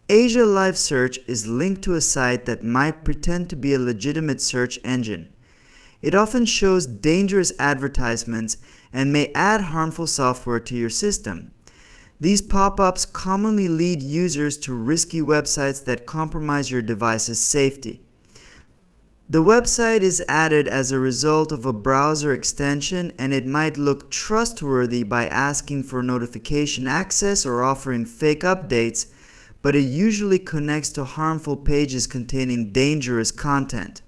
Asia Live Search is linked to a site that might pretend to be a legitimate search engine. It often shows dangerous advertisements and may add harmful software to your system. These pop-ups commonly lead users to risky websites that compromise your device's safety. The website is added as a result of a browser extension, and it might look trustworthy by asking for notification access or offering fake updates, but it usually connects to harmful pages containing dangerous content.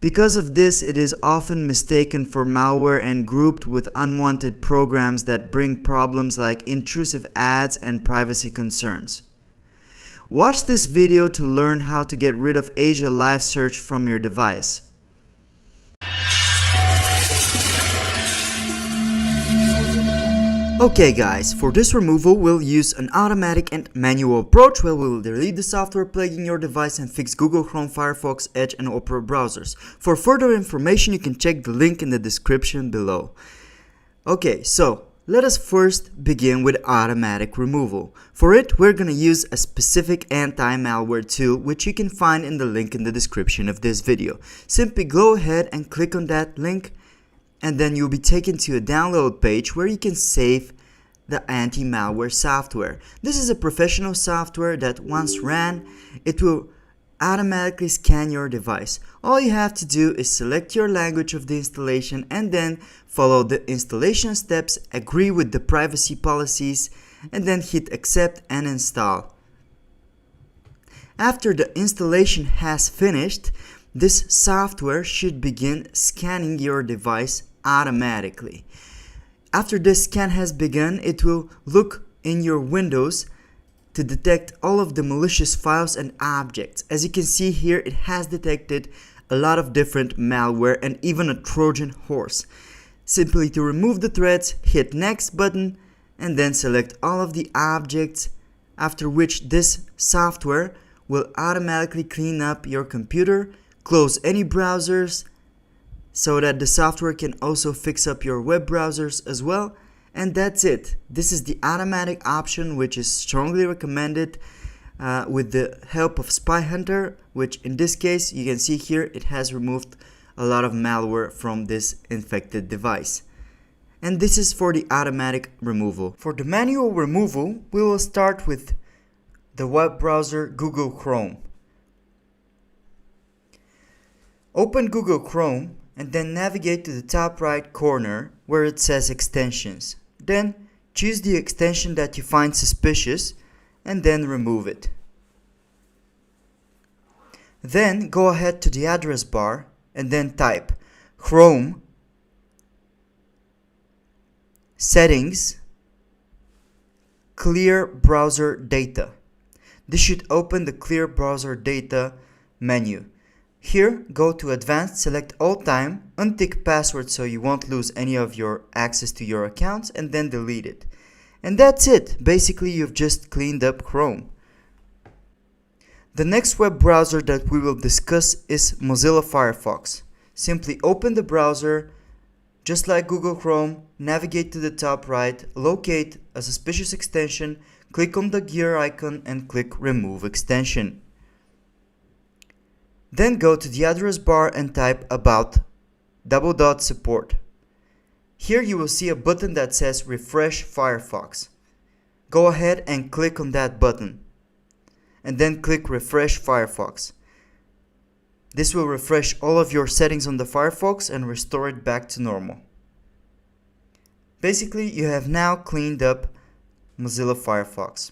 Because of this, it is often mistaken for malware and grouped with unwanted programs that bring problems like intrusive ads and privacy concerns. Watch this video to learn how to get rid of Asia Live Search from your device. Okay guys, for this removal we'll use an automatic and manual approach where we'll delete the software plaguing your device and fix Google Chrome, Firefox, Edge and Opera browsers. For further information you can check the link in the description below. Okay, so let us first begin with automatic removal. For it, we're gonna use a specific anti-malware tool which you can find in the link in the description of this video. Simply go ahead and click on that link, and then you'll be taken to a download page where you can save the anti-malware software. This is a professional software that once ran, it will automatically scan your device. All you have to do is select your language of the installation and then follow the installation steps, agree with the privacy policies, and then hit accept and install. After the installation has finished, this software should begin scanning your device automatically. After this scan has begun, it will look in your Windows to detect all of the malicious files and objects. As you can see here, it has detected a lot of different malware and even a Trojan horse. Simply to remove the threads, hit next button and then select all of the objects, after which this software will automatically clean up your computer, close any browsers so that the software can also fix up your web browsers as well. And that's it. This is the automatic option which is strongly recommended with the help of Spy Hunter, which in this case you can see here it has removed a lot of malware from this infected device. And this is for the automatic removal. For the manual removal, we will start with the web browser Google Chrome. Open Google Chrome and then navigate to the top right corner where it says extensions. Then choose the extension that you find suspicious and then remove it. Then go ahead to the address bar and then type Chrome Settings Clear Browser Data. This should open the Clear Browser Data menu. Here, go to Advanced, select All Time, untick Password so you won't lose any of your access to your accounts, and then delete it. And that's it. Basically, you've just cleaned up Chrome. The next web browser that we will discuss is Mozilla Firefox. Simply open the browser, just like Google Chrome, navigate to the top right, locate a suspicious extension, click on the gear icon and click Remove Extension. Then go to the address bar and type About /support. Here you will see a button that says Refresh Firefox. Go ahead and click on that button and then click Refresh Firefox. This will refresh all of your settings on the Firefox and restore it back to normal. Basically, you have now cleaned up Mozilla Firefox.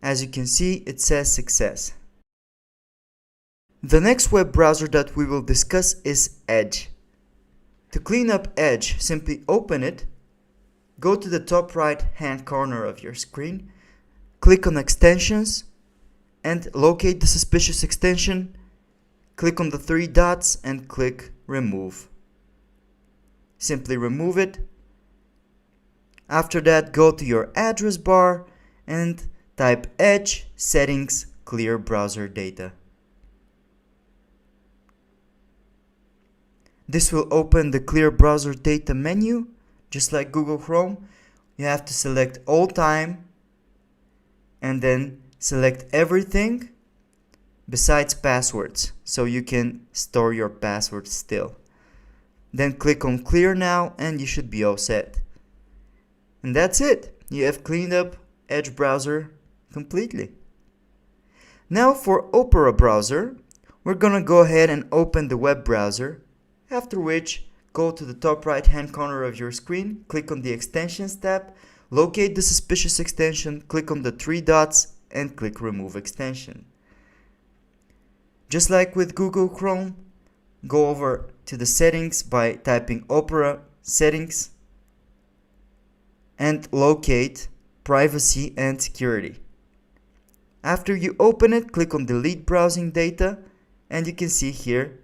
As you can see, it says success. The next web browser that we will discuss is Edge. To clean up Edge, simply open it, go to the top right hand corner of your screen, click on Extensions, and locate the suspicious extension, click on the three dots and click Remove. Simply remove it. After that, go to your address bar and type Edge Settings Clear Browser Data. This will open the Clear Browser Data menu, just like Google Chrome. You have to select All Time and then select everything besides passwords, so you can store your passwords still. Then click on clear now and you should be all set. And that's it. You have cleaned up Edge browser completely. Now for Opera browser, we're gonna go ahead and open the web browser, after which go to the top right hand corner of your screen, click on the extensions tab, locate the suspicious extension, click on the three dots and click remove extension. Just like with Google Chrome, go over to the settings by typing Opera settings and locate privacy and security. After you open it, click on delete browsing data and you can see here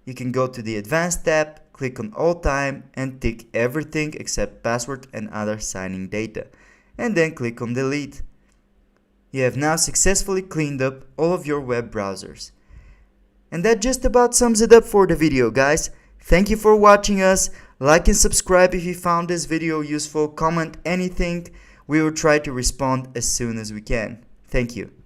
you can go to the advanced tab, click on all time and tick everything except password and other signing data and then click on delete. You have now successfully cleaned up all of your web browsers. And that just about sums it up for the video, guys. Thank you for watching us. Like and subscribe if you found this video useful. Comment anything. We will try to respond as soon as we can. Thank you.